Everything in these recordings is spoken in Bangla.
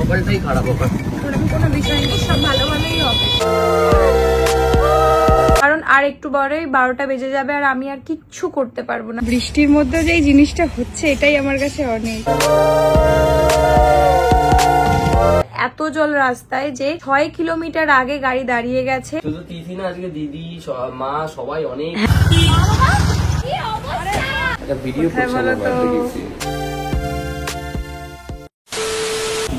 কপালটাই খারাপ হবে। ওরকম কোনো বিষয় নেই, সব ভালো ভালোই হবে। কারণ আর একটু পরেই 12টা বেজে যাবে আর আমি আর কিচ্ছু করতে পারবো না। বৃষ্টির মধ্যে যে জিনিসটা হচ্ছে এটাই আমার কাছে অনেক। এত জল রাস্তায় যে 6 কিলোমিটার আগে গাড়ি দাঁড়িয়ে গেছে। শুধু তিথি না, আজকে দিদি মা সবাই অনেক ভিডিও করছে।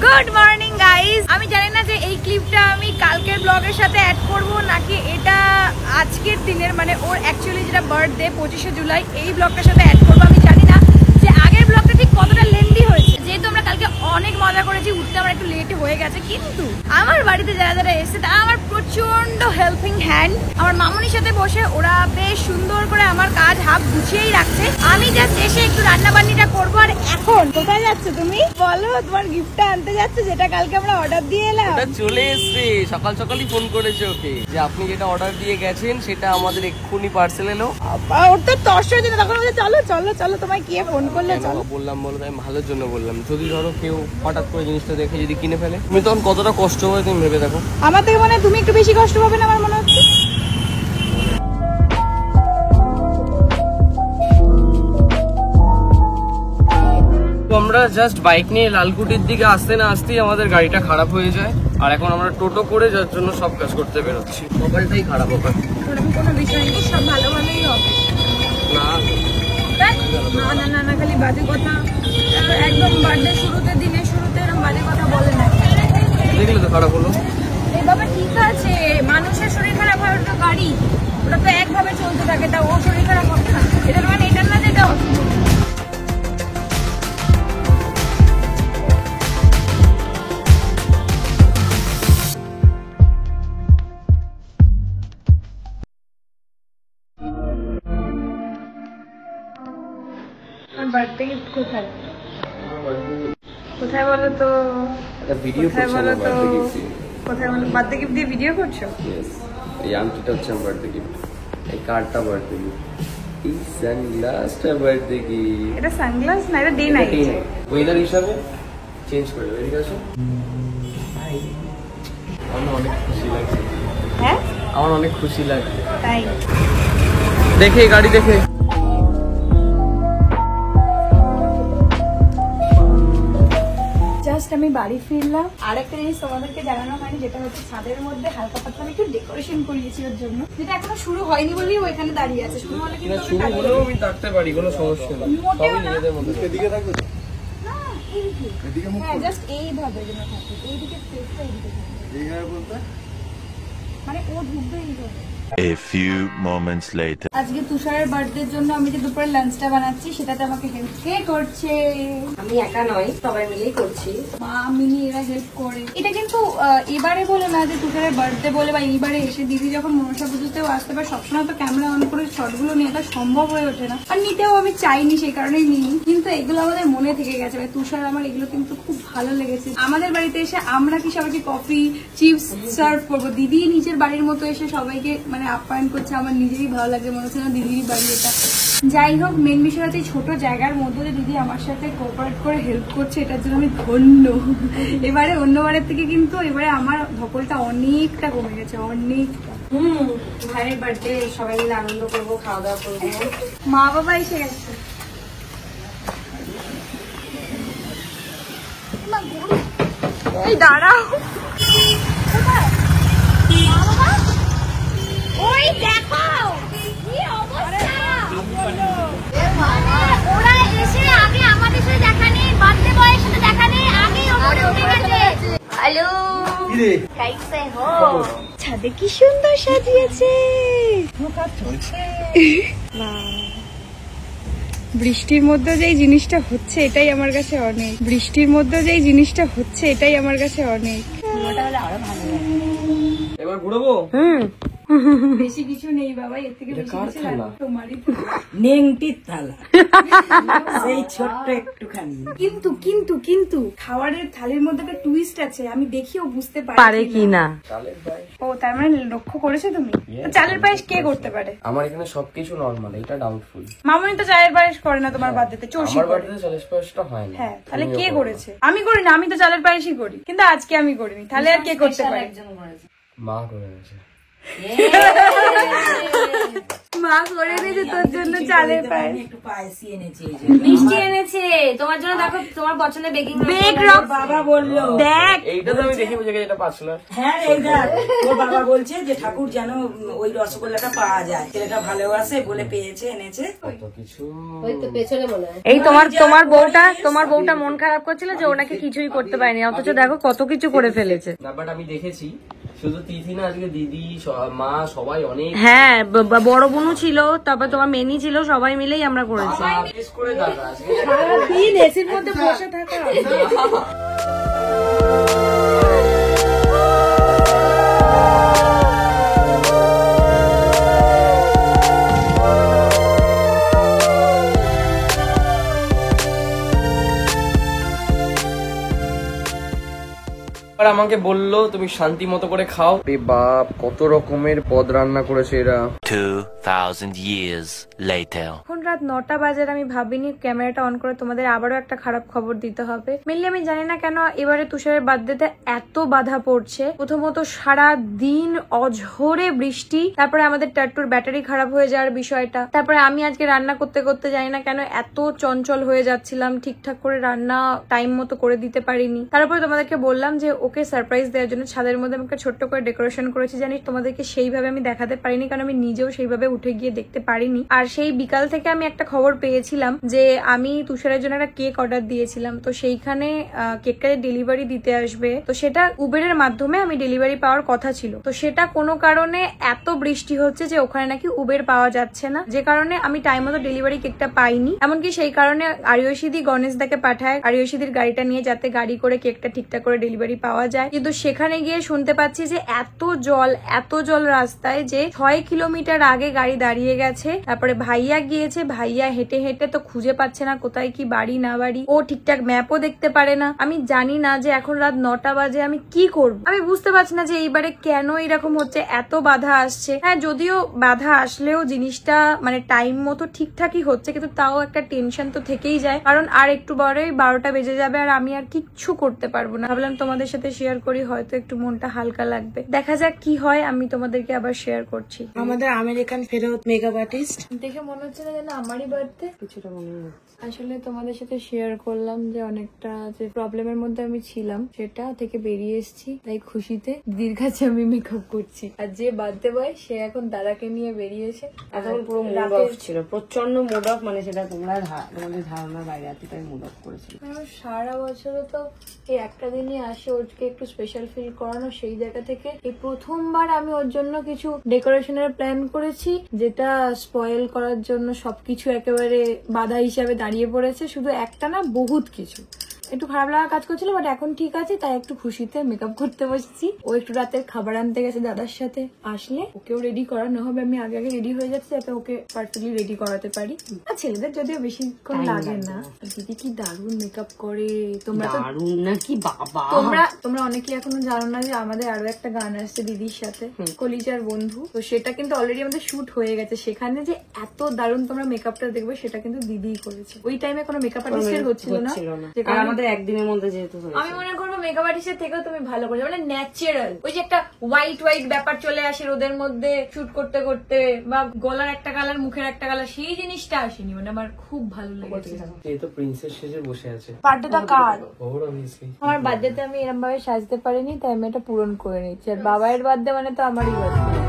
গুড মর্নিং গাইস, আমি জানি না যে এই ক্লিপটা আমি কালকের ব্লগের সাথে অ্যাড করব নাকি এটা আজকের দিনের, মানে ওর অ্যাকচুয়ালি যেটা বার্থডে 25শে জুলাই, এই ব্লগটার সাথে অ্যাড করবো। আমি জানি না যে আগের ব্লগটা ঠিক কতটা লেন্দি হয়েছে, যেহেতু আমরা কালকে অনেক মজা করেছি, উঠতে আমার একটু লেট হয়ে গেছে। কিন্তু আমার বাড়িতে যারা যারা এসেছে তারা আমার প্রচন্ড হেল্পিং হ্যান্ড। আমার মামুনির সাথে বসে ওরা বেশ সুন্দর করে আমার কাজ হাফ গুছিয়েই রাখছে। আমি জাস্ট এসে একটু রান্না বান্নিটা করবো। আর এখন কোথায় যাচ্ছ তুমি বলো? তোমার গিফটটা আনতে যাচ্ছে যেটা কালকে আমরা অর্ডার দিয়ে এলাম। ওটা চলে এসছে, সকাল সকালই ফোন করেছে ওকে যে আপনি যেটা অর্ডার দিয়ে গেছেন সেটা আমাদের এক্ষুনি পার্সেল এলো। ওর তো তর্স হয়ে যেত, তখন চলো চলো চলো তোমায় কে ফোন করলে চলো বললাম, বলো আমি ভালোর জন্য বললাম। যদি ধরো কেউ হঠাৎ করে জিনিসটা দেখে যদি কিনে ফেলে, তুমি তখন কতটা কষ্ট হবে তুমি ভেবে দেখো। আমার থেকে মনে হয় তুমি একটু বেশি কষ্ট পাবে না আমার মনে হচ্ছে। আমরা জাস্ট বাইক নিয়ে লালকুটির দিকে আসতে না আসতেই আমাদের গাড়িটা খারাপ হয়ে যায়। আর এখন আমরা টোটো করে যার জন্য সব কাজ করতে বেরোচ্ছি। কপালটাই খারাপ হবে। ওরকম কোনো বিষয় নেই, সব ভালো ভালোই হবে। না না না না না, খালি বাজে কথা। একদম বার্থডে শুরুতে, দিনের শুরুতে এরকম বাজে কথা বলে না। দেখলে তো খারাপ হলো। এই বাবা ঠিক আছে, মানুষের শরীর খারাপ হয় ওটা গাড়ি, ওটা তো একভাবে চলতে থাকে। তা ও শরীর খারাপ হবে না, এটা মানে এটা না যে এটা বার্থডে গিফট কোথায় কোথায় বলো তো? ভিডিও কোথায় করছি বলো না তো? Birthday gift. কোথায় বলো? বার্থডে গিফট দিয়ে ভিডিও করছো? ইয়েস, এই আংটিটা হচ্ছে আমার বার্থডে গিফট, এই কার্ডটা বার্থডে গিফট, এই সানগ্লাসটা বার্থডে গিফট। এটা সানগ্লাস না, এটা ডে নাইট। ওয়েদার হিসাবে চেঞ্জ করে দেবো। এদিকে আসো। আমার অনেক খুশি লাগছে। হ্যাঁ আমার অনেক খুশি লাগছে তাই দেখে, গাড়ি দেখে। জাস্ট আমি বাড়ি ফিরলাম। আর একটা জিনিস তোমাদেরকে জানানো হয়নি, যেটা হচ্ছে ছাদের মধ্যে হালকা পাতলা আমি একটু ডেকোরেশন করিয়েছি ওর জন্য, যেটা এখনো শুরু হয়নি বলেই ও এখানে দাঁড়িয়ে আছে। শুরু হলে কিন্তু শুরু হলেও আমি থাকতে পারি, কোনো সমস্যা নেই। মোটেও সবই না। নিজেদের মধ্যে। এদিকে থাকবে তো? না, এইদিকে। হ্যাঁ, জাস্ট এইভাবে যেন থাকে, এইদিকে স্পেসটা এইদিকে থাকবে। এইভাবে বলতে মানে ও ঢুকবে এইভাবে। A few moments later. আজকে তুষারের বার্থডের জন্য আমি যে দুপুরে লাঞ্চটা বানাচ্ছি সেটাতে আমাকে হেল্প কে করছে? আমি একা নয়, সবাই মিলেই করছি। মা, মিনি এরা হেল্প করে। এটা কিন্তু এবারে বলে না যে তুষারের বার্থডে বলে, বা এইবারে এসে দিদি যখন মনসা পুজোতেও আসতে পারে, সবসময় তো ক্যামেরা অন করে শর্টগুলো নেওয়াটা সম্ভব হয়ে ওঠে না, আর নিতেও আমি চাইনি, সেই কারণেই নিই। কিন্তু এগুলো আমাদের মনে থেকে গেছে। তুষার আমার এগুলো কিন্তু খুব ভালো লেগেছে। আমাদের বাড়িতে এসে আমরা কি সবাইকে কফি চিপস সার্ভ করবো, দিদি নিজের বাড়ির মতো এসে সবাইকে মানে আপ্যায়ন করছে। আমার নিজেরই ভালো লাগছে, মনে হচ্ছে না দিদিরই বাড়ি এটা। যাই হোক, মেন বিষয় হচ্ছে ছোট জায়গার মধ্যে দিদি আমার সাথে কোঅপারেট করে হেল্প করছে, এটার জন্য আমি ধন্য। এবারে অন্যবারের থেকে কিন্তু এবারে আমার ধকলটা অনেকটা কমে গেছে, অনেকটা। ভাইয়ের বার্থডে সবাই মিলে আনন্দ করবো, খাওয়া দাওয়া করবো। মা বাবা এসে গেছে। এই দাঁড়াও, ওই দেখো কি অবস্থা। ওরা এসে আগে আমাদের সাথে দেখা নেই, বার্থডে বয়ের সাথে দেখা নেই, আগেই ওপরে উঠে গেছে। হ্যালো, কাইসে হো? ছাদে কি সুন্দর সাজিয়েছে। বৃষ্টির মধ্যে যে জিনিসটা হচ্ছে এটাই আমার কাছে অনেক। বৃষ্টির মধ্যে যে জিনিসটা হচ্ছে এটাই আমার কাছে অনেক। এবার ঘুরবো। বেশি কিছু নেই বাবা, এর থেকে বেশি কিছু লাগবে তোমারই তো। নেংটির থালা সেই ছোট্ট একটুখানি। কিন্তু কিন্তু কিন্তু খাবারের থালির মধ্যে একটা টুইস্ট আছে, আমি দেখিও বুঝতে পারে কি না। চালের পায়েস। ও তার মানে লক্ষ্য করেছো তুমি? তো চালের পায়েস কে করতে পারে? আমার এখানে সবকিছু নর্মাল, এটা ডাউটফুল। মামনি তো চালের পায়েস করে না তোমার বার্থডেতে, চৌষি আমার করে। বাড়িতে চালের পায়েসটা হয় না। হ্যাঁ, তাহলে কে করেছে? আমি করি না, আমি তো চালের পায়েসই করি, কিন্তু আজকে আমি করিনি, তাহলে আর কে করতে পারে? মা করে গেছে। মা করে দিয়েছে তোর জন্য চালের পায়েস। একটু পায়েসই এনেছি এই যে। মিষ্টি এনেছে তোমার জন্য, দেখো তোমার পছন্দের বেকিং বেক রক বাবা বললো দেখ, এইটা তো আমি দেখে বুঝে গেছি এটা পাঁচলার। হ্যাঁ এই দেখ, ওর বাবা বলছে যে ঠাকুর যেন ওই রসগোল্লাটা পাওয়া যায়, ছেলেটা ভালোবাসে বলে পেয়েছে, এনেছে। কত কিছু। এই তোমার বউটা মন খারাপ করছিল যে ওনাকে কিছুই করতে পারেনি, অথচ দেখো কত কিছু করে ফেলেছে। না বাট আমি দেখেছি শুধু তিথি না, আজকে দিদি মা সবাই অনেক হ্যাঁ, বড় বোনও ছিল, তারপর তোমার মেনি ছিল, সবাই মিলেই আমরা করেছি। বিশেষ করে দাদা আজকে সারাদিন এসির মধ্যে বসে থাকা। আর আমাকে বললো তুমি শান্তি মতো করে খাও। রে বাপ, কত রকমের পদ রান্না করেছে এরা। 2000 years later. এখন রাত 9টা বাজে, আমি ভাবিনি ক্যামেরাটা অন করে তোমাদের আবারও একটা খারাপ খবর দিতে হবে। মেনলি আমি জানি না কেন এবারে তুষারের বার্থডেতে এত বাধা পড়ছে। প্রথমত সারা দিন অঝোরে বৃষ্টি, তারপরে আমাদের টাট্টুর ব্যাটারি খারাপ হয়ে যাওয়ার বিষয়টা, তারপরে আমি আজকে রান্না করতে করতে জানি না কেন এত চঞ্চল হয়ে যাচ্ছিলাম, ঠিকঠাক করে রান্না টাইম মতো করে দিতে পারিনি। তারপরে তোমাদেরকে বললাম যে ওকে সারপ্রাইজ দেওয়ার জন্য ছাদের মধ্যে আমাকে ছোট্ট করে ডেকোরেশন করেছি। জানি তোমাদেরকে সেইভাবে আমি দেখাতে পারিনি, কারণ আমি নিজেও সেইভাবে উঠে গিয়ে দেখতে পারিনি। আর সেই বিকাল থেকে আমি একটা খবর পেয়েছিলাম যে আমি তুষারের জন্য একটা কেক অর্ডার দিয়েছিলাম, তো সেইখানে কেকটা ডেলিভারি দিতে আসবে, তো সেটা উবেরের মাধ্যমে আমি ডেলিভারি পাওয়ার কথা ছিল। তো সেটা কোনো কারণে এত বৃষ্টি হচ্ছে যে ওখানে নাকি উবের পাওয়া যাচ্ছে না, যে কারণে আমি টাইম মতো ডেলিভারি কেকটা পাইনি। এমনকি সেই কারণে আরিয়সীদি গণেশদাকে পাঠায় আরিয়সীদির গাড়িটা নিয়ে, যাতে গাড়ি করে কেকটা ঠিকঠাক করে ডেলিভারি পাওয়া যায়। কিন্তু সেখানে গিয়ে শুনতে পাচ্ছি যে এত জল রাস্তায় যে 6 কিলোমিটার আগে গাড়ি দাঁড়িয়ে গেছে। তারপরে ভাইয়া গিয়েছে, ভাইয়া হেঁটে হেঁটে তো খুঁজে পাচ্ছে না কোথায় কি বাড়ি না বাড়ি, ও ঠিকঠাক ম্যাপও দেখতে পারে না। আমি জানি না যে এখন রাত 9টা বাজে আমি কি করব, আমি বুঝতে পারছি না যে এইবারে কেন এরকম হচ্ছে, এত বাধা আসছে। হ্যাঁ, যদিও বাধা আসলেও জিনিসটা মানে টাইম মতো ঠিকঠাকই হচ্ছে, কিন্তু তাও একটা টেনশন তো থেকেই যায়, কারণ আর একটু বড়ই 12টা বেজে যাবে আর আমি আর কিচ্ছু করতে পারবো না। ভাবলাম তোমাদের সাথে শেয়ার করি, হয়তো একটু মনটা হালকা লাগবে। দেখা যাক কি হয়, আমি তোমাদেরকে আবার শেয়ার করছি। আমাদের আমেরিকান ফেরত মেকআপ আর্টিস্ট দেখে মনে হচ্ছে না যেন আমারই বার্থডে, কিছুটা মনে হচ্ছে। আসলে তোমাদের সাথে শেয়ার করলাম যে অনেকটা যে প্রবলেমের মধ্যে আমি ছিলাম সেটা থেকে বেরিয়ে এসেছি, তাই খুশিতে দিদির কাছে আমি মেকআপ করছি। আর যে বার্থডে বয় সে এখন দাদাকে নিয়ে বেরিয়েছে। এখন পুরো মুড অফ ছিল, প্রচন্ড মুড অফ, মানে সেটা তোমাদের ধারণার বাইরে আছে, তাই মুড অফ করেছিল। সারা বছরও তো এই একটা দিনই আসে ওকে একটু স্পেশাল ফিল করানো, সেই জায়গা থেকে এই প্রথমবার আমি ওর জন্য কিছু ডেকোরেশনের প্ল্যান করেছি, যেটা স্পয়েল করার জন্য সবকিছু একেবারে বাধা হিসাবে দাঁড়িয়ে পড়েছে। শুধু একটা না, বহুত কিছু। একটু খারাপ লাগা কাজ করছিল, বাট এখন ঠিক আছে, তাই একটু খুশিতে মেকআপ করতে বসেছি। ও একটু রাতের খাবার আনতে গেছে দাদার সাথে, আসলে ওকেও রেডি করানো হবে। আমি আগে রেডি হয়ে যাচ্ছি যাতে ওকে পারফেক্টলি রেডি করাতে পারি। আর ছেলেদের যদিও বেশিক্ষণ লাগে না। দিদি কি দারুণ মেকআপ করে, তোমরা তো দারুণ নাকি বাবা। তোমরা অনেকেই এখনো জানো না যে আমাদের আরো একটা গান আসছে দিদির সাথে, কলিজার বন্ধু। তো সেটা কিন্তু অলরেডি আমাদের শুট হয়ে গেছে। সেখানে যে এত দারুণ তোমরা মেকআপটা দেখবে সেটা কিন্তু দিদিই করেছে। ওই টাইমে কোনো মেকআপ আর্টিস্টের হচ্ছিল না, যে আর আমাদের একদিনের মধ্যে যেহেতু হয়েছে। আমি মনে করবো মেকআপ আর্টিস্টের থেকেও তুমি ভালো করেছো, মানে ন্যাচারাল। ওই যে একটা হোয়াইট ব্যাপার চলে আসে রোদের মধ্যে শুট করতে করতে, বা গলার একটা কালার মুখের একটা কালার, সেই জিনিসটা আসেনি। মানে আমার খুব ভালো লেগেছে। এই তো প্রিন্সেস সেজে বসে আছে। বার্থডেটা কার? ওর অবভিয়াসলি। আমার বার্থডেতে আমি এরকম ভাবে সাজতে পারিনি, তাই আমি এটা পূরণ করে নিচ্ছি। আর বাবার বার্থডে মানে তো আমারই বার্থডে।